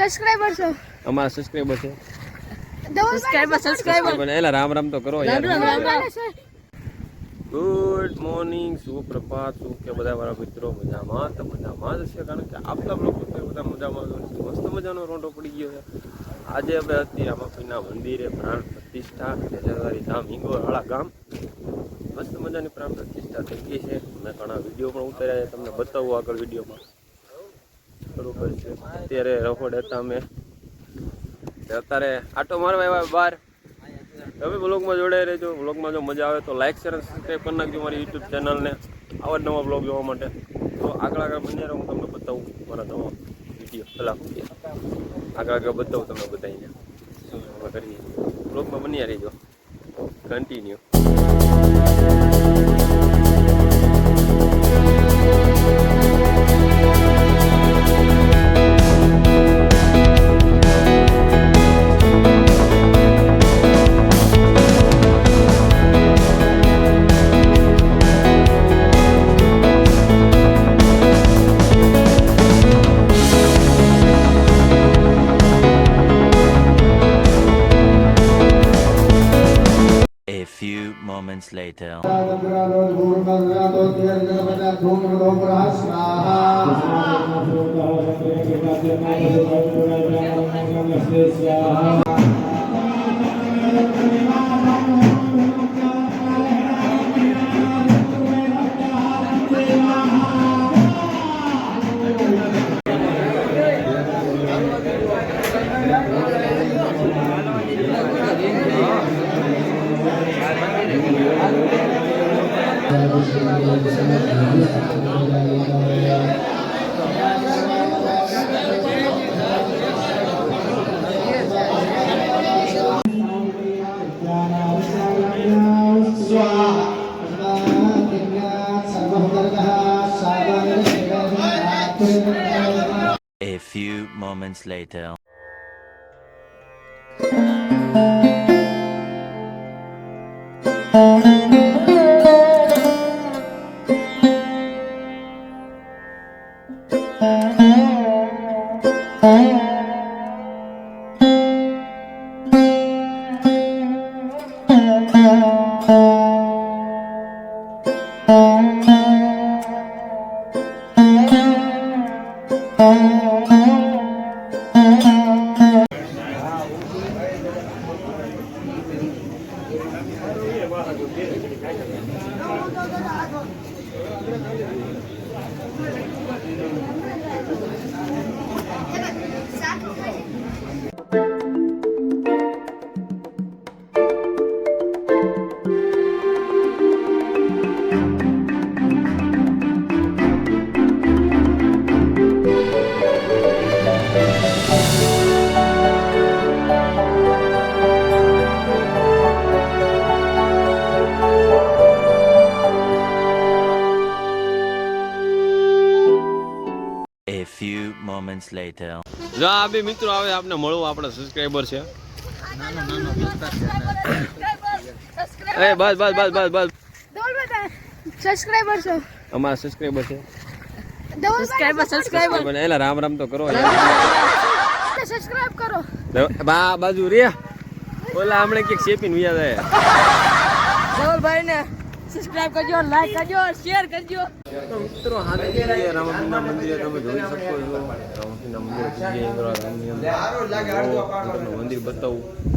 Subscriber છો અમારા subscriber છે સબસ્ક્રાઇબર એલા રામ રામ તો કરો યાર રામ ગુડ મોર્નિંગ સુપ્રભાત શું કે બધા મારા મિત્રો મજામાં તો મજામાં જ છે કારણ કે આપણા લોકો બધા મજામાં છે મસ્ત મજાનો રોંઢો પડી ગયો છે આજે આપણે હતી રામાપીના મંદિરે પ્રાણ પ્રતિષ્ઠા જલાધારી ધામ હિંગોળવાળા ગામ મસ્ત મજાની પ્રાણ પ્રતિષ્ઠા થઈ ગઈ છે મેં ઘણા વિડીયો પણ ઉતાર્યા છે તમને બતાવું આગળ વિડીયોમાં બરોબર છે અત્યારે રહોડ હતા અમે અત્યારે આટો મારવા આવ્યા બહાર તમે બ્લોગમાં જોડાઈ રહેજો બ્લોગમાં જો મજા આવે તો લાઈક શેર અને સબસ્ક્રાઈબ કરી નાખજો મારી યુટ્યુબ ચેનલને આવા નવા બ્લોગ જોવા માટે તો આગળ બન્યા રહો હું તમને બતાવું મારા નવા વિડીયો પેલા આગળ બતાવું તમને બતાવીને શું કરીએ બ્લોગમાં બન્યા રહેજો continue moments later. A few moments later. A few moments later. જો આ બે મિત્રો આવે આપને મળવું આપણા સબસ્ક્રાઇબર છે એ બસ બસ બસ બસ બસ સબસ્ક્રાઇબર છો અમારા સબસ્ક્રાઇબર છે સબસ્ક્રાઇબર એલા રામ રામ તો કરો યાર સબસ્ક્રાઇબ કરો બા બાજુ રે ઓલા હમણે કે શેપીન વિયા જાય ધવલભાઈ ને સબસ્ક્રાઇબ કરજો લાઈક કરજો શેર કરજો તો મિત્રો હાથે રામાપીના મંદિરે તમે જોઈ શકો છો રામાપીના મંદિરે મંદિર બતાવું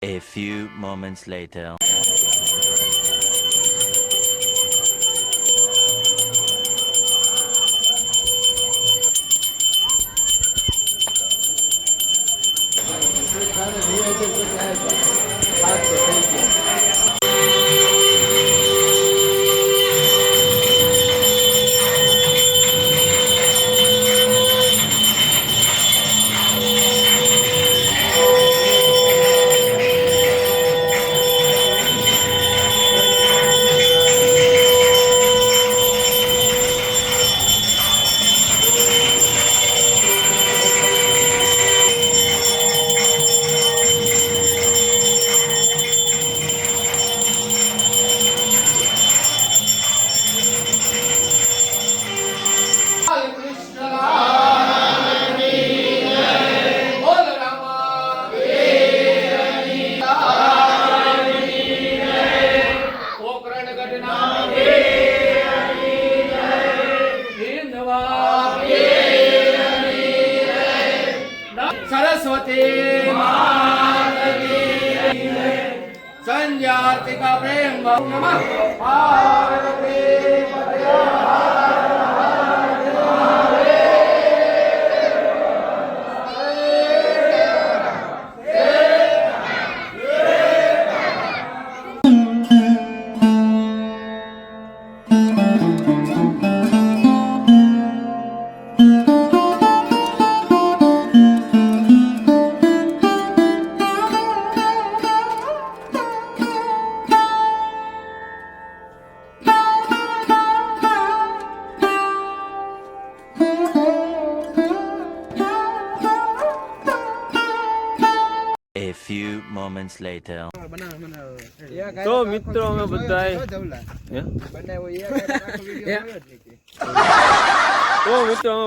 A few moments later. Saraswati સંજ્ઞાતિકા પ્રેમ નમઃ Parvati A few moments later. તો મિત્રો અમે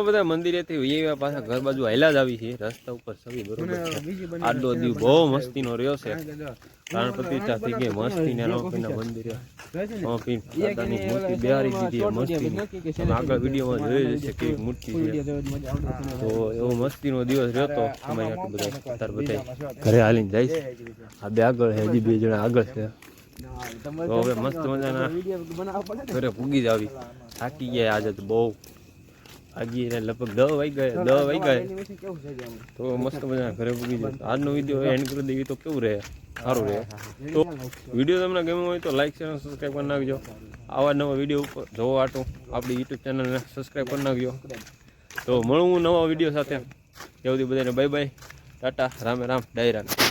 બધા મંદિરેથી વૈયા પાછા ઘર બાજુ હાલ્યા જ આવી છે. રસ્તા ઉપર સવી બરોબર છે. આડો દીવ બહુ મસ્તીનો રહ્યો છે. પ્રાણ પ્રતિષ્ઠા થઈ ગઈ મસ્તીને રામપીના મંદિરે રામપીન દાદાની મૂર્તિ બિહારી દીધી મસ્તીની. તમે આગળ વિડીયોમાં જોઈ જશે કેવી મૂર્તિ છે. તો એવો મસ્તીનો દિવસ રહ્યો તો અમારી આટલું બધા અત્યારે બધા ઘરે હાલીને જાય છે. આ બે આગળ છે, હજી 2 જણા આગળ છે. તો હવે મસ્ત મજાના ઘરે પૂગી જ આવી. થાકી ગયા આજે તો બહુ આગી લગભગ 10 વાગી ગયા તો મસ્ત મજાના ઘરે પૂગી જાય. આજનો વિડીયો એન્ડ કરી દેવી તો કેવું રહે, સારું રહે. તો વિડીયો તમને ગમ્યો હોય તો લાઈક શેર સબસ્ક્રાઈબ કરી નાખજો. આવા નવા વિડીયો ઉપર જોવા વાટો આપણી યુટ્યુબ ચેનલને સબસ્ક્રાઈબ કરી નાખજો. તો મળું નવા વિડીયો સાથે. ત્યાં સુધી બધાને બાય બાય, ટાટા, રામે રામ, ડાયરા.